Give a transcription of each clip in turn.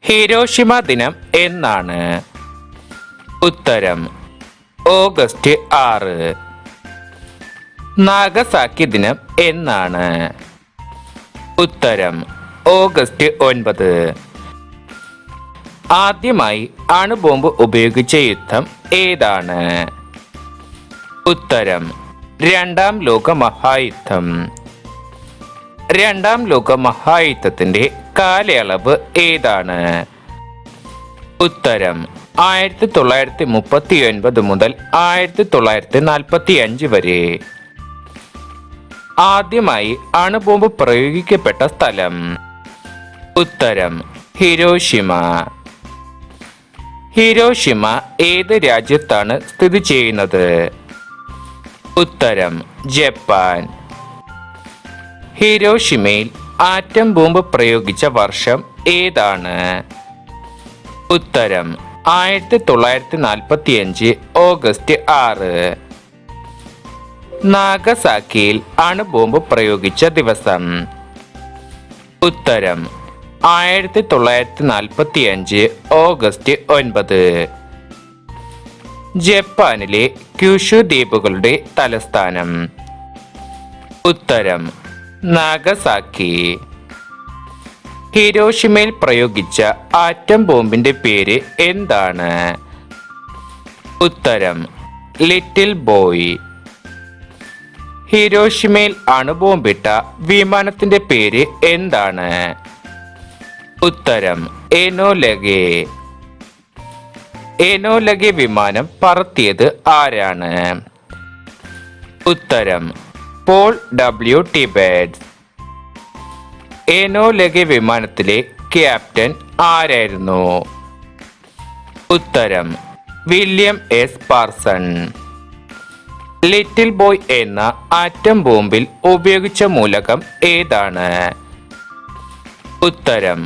Hiroshima ദിനം എന്നാണ്? ഉത്തരം ഓഗസ്റ്റ് 6. നാഗസാക്കി ദിനം എന്നാണ്? ഉത്തരം ഓഗസ്റ്റ് 9. ആദ്യമായി അണുബോംബ് ഉപയോഗിച്ച യുദ്ധം ഏതാണ്? ഉത്തരം രണ്ടാം ലോക മഹായുദ്ധം. രണ്ടാം ലോക മഹായുദ്ധത്തിന്റെ കാലയളവ് ഏതാണ്? ഉത്തരം 1939 മുതൽ 1945 വരെ. ആദ്യമായി അണുബോംബ് പ്രയോഗിക്കപ്പെട്ട സ്ഥലം? ഉത്തരം ഹിരോഷിമ. ഹിരോഷിമ ഏത് രാജ്യത്താണ് സ്ഥിതി ചെയ്യുന്നത്? ഉത്തരം ജപ്പാൻ. ഹിരോഷിമയിൽ ആറ്റം ബോംബ് പ്രയോഗിച്ച വർഷം ഏതാണ്? ഉത്തരം 1945 ഓഗസ്റ്റ് 6. നാഗസാക്കിയിൽ അണുബോംബ് പ്രയോഗിച്ച ദിവസം? ഉത്തരം 1945 ഓഗസ്റ്റ് 9. ജപ്പാനിലെ ക്യൂഷു ദ്വീപുകളുടെ തലസ്ഥാനം? ഉത്തരം നാഗസാക്കി. ഹിരോഷിമയിൽ പ്രയോഗിച്ച ആറ്റം ബോംബിന്റെ പേര് എന്താണ്? ഉത്തരം ലിറ്റിൽ ബോയ്. ഹിരോഷിമയിൽ അണുബോംബിട്ട വിമാനത്തിന്റെ പേര് എന്താണ്? ഉത്തരം എനോലഗെ. എനോലഗെ വിമാനം പറത്തിയത് ആരാണ്? ഉത്തരം പോൾ ഡബ്ല്യു ടിബറ്റ്സ്. എനോലഗെ വിമാനത്തിലെ ക്യാപ്റ്റൻ ആരായിരുന്നു? ഉത്തരം William S Parson. Little boy എന്ന ആറ്റം ബോംബിൽ ഉപയോഗിച്ച മൂലകം ഏതാണ്? ഉത്തരം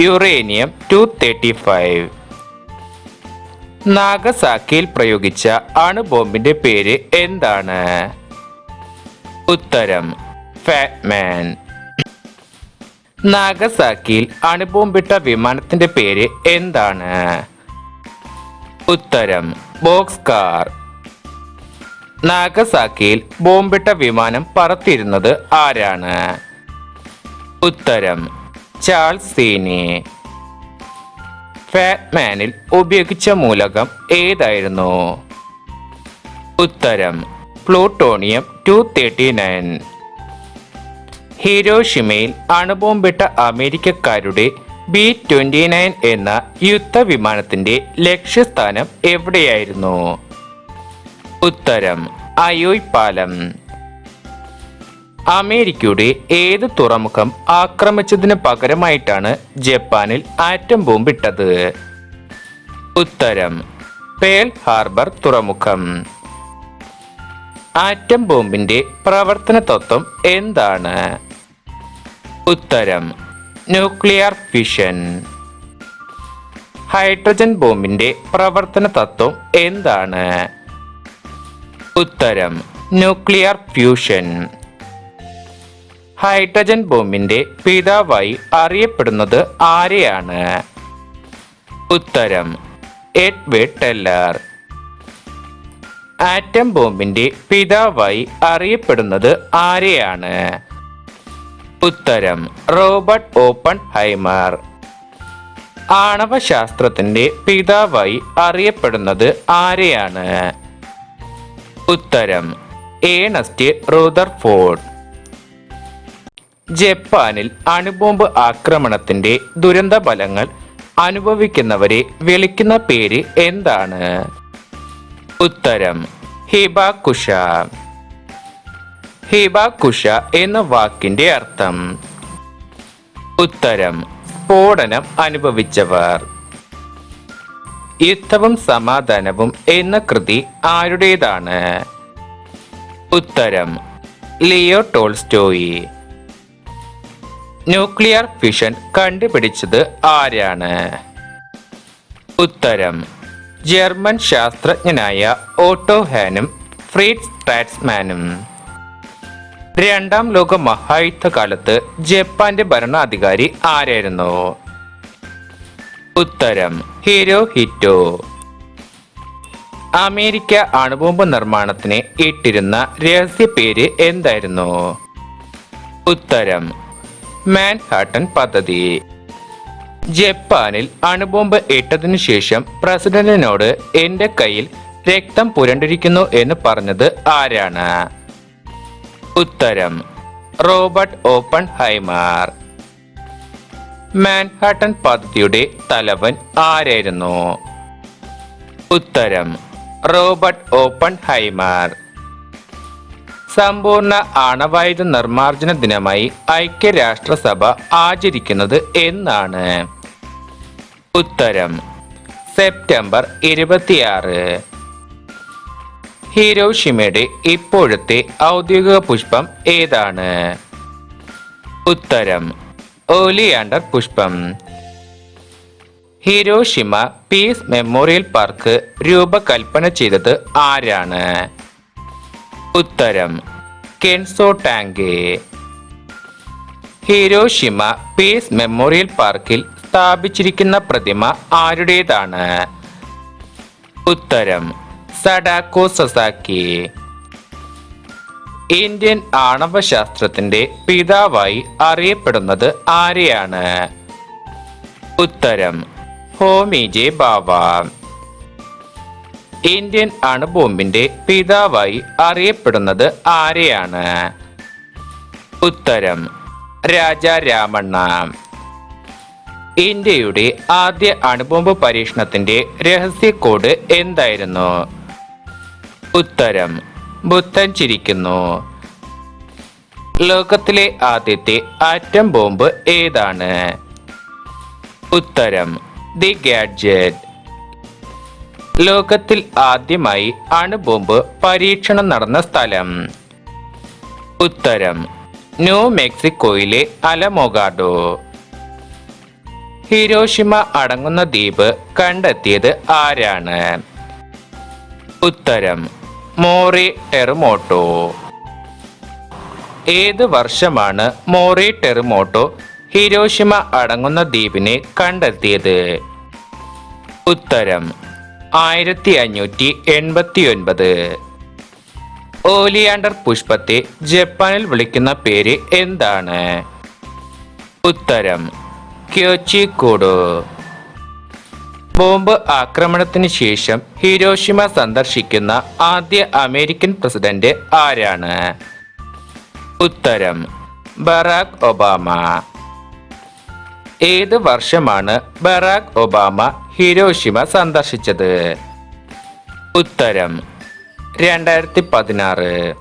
യുറേനിയം 235. നാഗസാക്കിയിൽ പ്രയോഗിച്ച അണുബോംബിന്റെ പേര് എന്താണ്? ഉത്തരം ഫാറ്റ്മാൻ. നാഗസാക്കിയിൽ അണുബോംബിട്ട വിമാനത്തിന്റെ പേര് എന്താണ്? ഉത്തരം ബോക്സ്കാർ. നാഗസാക്കിയിൽ ബോംബിട്ട വിമാനം പറത്തിയിരുന്നത് ആരാണ്? ഉത്തരം ചാൾസ് സീനി. ഫാറ്റ്മാനിൽ ഉപയോഗിച്ച മൂലകം ഏതായിരുന്നു? ഉത്തരം പ്ലൂട്ടോണിയം 239. ഹിരോഷിമയിൽ അണുബോംബിട്ട അമേരിക്കക്കാരുടെ B-29 എന്ന യുദ്ധവിമാനത്തിന്റെ ലക്ഷ്യസ്ഥാനം എവിടെയായിരുന്നു? ഉത്തരം അയോയ് പാലം. അമേരിക്കയുടെ ഏത് തുറമുഖം ആക്രമിച്ചതിന് പകരമായിട്ടാണ് ജപ്പാനിൽ ആറ്റം ബോംബിട്ടത്? ഉത്തരം പേൾ ഹാർബർ തുറമുഖം. ആറ്റം ബോംബിന്റെ പ്രവർത്തന തത്വം എന്താണ്? ഉത്തരം ന്യൂക്ലിയർ ഫിഷൻ. ഹൈഡ്രജൻ ബോംബിന്റെ പ്രവർത്തന തത്വം എന്താണ്? ഉത്തരം ന്യൂക്ലിയർ ഫ്യൂഷൻ. ഹൈഡ്രജൻ ബോംബിന്റെ പിതാവായി അറിയപ്പെടുന്നത് ആരെയാണ്? ഉത്തരം എഡ്വേർഡ് ടെല്ലർ. ആറ്റം ബോംബിന്റെ പിതാവായി അറിയപ്പെടുന്നത് ആരെയാണ്? ഉത്തരം റോബർട്ട് ഓപ്പൺഹൈമർ. ആണവശാസ്ത്രത്തിന്റെ പിതാവായി അറിയപ്പെടുന്നത് ആരെയാണ്? ഉത്തരം ഏണസ്റ്റ് റൂദർഫോർഡ്. ജപ്പാനിൽ അണുബോംബ് ആക്രമണത്തിന്റെ ദുരന്ത ഫലങ്ങൾ അനുഭവിക്കുന്നവരെ വിളിക്കുന്ന പേര് എന്താണ്? ഉത്തരം ഹിബാകുഷ. ഹിബാകുഷ എന്ന വാക്കിന്റെ അർത്ഥം? ഉത്തരം സ്ഫോടനം അനുഭവിച്ചവർ. യുദ്ധവും സമാധാനവും എന്ന കൃതി ആരുടേതാണ്? ഉത്തരം ലിയോ ടോൾസ്റ്റോയി. ന്യൂക്ലിയർ ഫിഷൻ കണ്ടുപിടിച്ചത് ആരാണ്? ഉത്തരം ജർമ്മൻ ശാസ്ത്രജ്ഞനായ ഓട്ടോ ഹാനും ഫ്രീഡ്സ് സ്ട്രാറ്റ്മാനും. രണ്ടാം ലോക മഹായുദ്ധകാലത്ത് ജപ്പാന്റെ ഭരണാധികാരി ആരായിരുന്നു? ഉത്തരം ഹിരോഹിറ്റോ. അമേരിക്ക അണുബോംബ് നിർമ്മാണത്തിന് ഇട്ടിരുന്ന രഹസ്യ പേര് എന്തായിരുന്നു? ഉത്തരം മാൻഹാട്ടൻ പദ്ധതി. ജപ്പാനിൽ അണുബോംബ് ഇട്ടതിനു ശേഷം പ്രസിഡന്റിനോട് എന്റെ കയ്യിൽ രക്തം പുരണ്ടിരിക്കുന്നു എന്ന് പറഞ്ഞത് ആരാണ്? ഉത്തരം റോബർട്ട് ഓപ്പൺഹൈമർ. മാൻഹാട്ടൻ പദ്ധതിയുടെ തലവൻ ആരായിരുന്നു? ഉത്തരം റോബർട്ട് ഓപ്പൺഹൈമർ. സമ്പൂർണ്ണ ആണവായുധ നിർമ്മാർജ്ജന ദിനമായി ഐക്യരാഷ്ട്രസഭ ആചരിക്കുന്നത് എന്നാണ്? ഉത്തരം സെപ്റ്റംബർ 26. ഹിരോഷിമയുടെ ഇപ്പോഴത്തെ ഔദ്യോഗിക പുഷ്പം ഏതാണ്? ഉത്തരം ഓലിയാണ്ടർ പുഷ്പം. ഹിരോഷിമ പീസ് മെമ്മോറിയൽ പാർക്ക് രൂപകൽപ്പന ചെയ്തത് ആരാണ്? ഉത്തരം കെൻസോ ടാങ്കെ. ഹിരോഷിമ പീസ് മെമ്മോറിയൽ പാർക്കിൽ സ്ഥാപിച്ചിരിക്കുന്ന പ്രതിമ ആരുടേതാണ്? ഉത്തരം സഡാക്കോ സസാക്കി. ഇന്ത്യൻ ആണവശാസ്ത്രത്തിന്റെ പിതാവായി അറിയപ്പെടുന്നത് ആരെയാണ്? ഉത്തരം ഹോമി ജെ ബാവ. ഇന്ത്യൻ അണുബോംബിന്റെ പിതാവായി അറിയപ്പെടുന്നത് ആരെയാണ്? ഉത്തരം രാജാ രാമണ്ണ. ഇന്ത്യയുടെ ആദ്യ അണുബോംബ് പരീക്ഷണത്തിന്റെ രഹസ്യ കോഡ് എന്തായിരുന്നു? ഉത്തരം ബുദ്ധൻ ചിരിക്കുന്നു. ലോകത്തിലെ ആദ്യത്തെ ആറ്റം ബോംബ് ഏതാണ്? ഉത്തരം ദി ഗാഡ്ജറ്റ്. ലോകത്തിൽ ആദ്യമായി അണുബോംബ് പരീക്ഷണം നടന്ന സ്ഥലം? ഉത്തരം ന്യൂ മെക്സിക്കോയിലെ അലമോഗാഡോ. ഹിരോഷിമ അടങ്ങുന്ന ദ്വീപ് കണ്ടെത്തിയത് ആരാണ്? ഉത്തരം മോറി ടെറുമോട്ടോ. ഏത് വർഷമാണ് മോറി ടെറുമോട്ടോ ഹിരോഷിമ അടങ്ങുന്ന ദ്വീപിനെ കണ്ടെത്തിയത്? ഉത്തരം 1589. ഓലിയാണ്ടർ പുഷ്പത്തെ ജപ്പാനിൽ വിളിക്കുന്ന പേര് എന്താണ്? ഉത്തരം ക്യോച്ചിക്കൂഡോ. ബോംബ് ആക്രമണത്തിന് ശേഷം ഹിരോഷിമ സന്ദർശിക്കുന്ന ആദ്യ അമേരിക്കൻ പ്രസിഡന്റ് ആരാണ്? ഉത്തരം ബറാക് ഒബാമ. ഏത് വർഷമാണ് ബറാക് ഒബാമ ഹിരോഷിമ സന്ദർശിച്ചത്? ഉത്തരം 2016.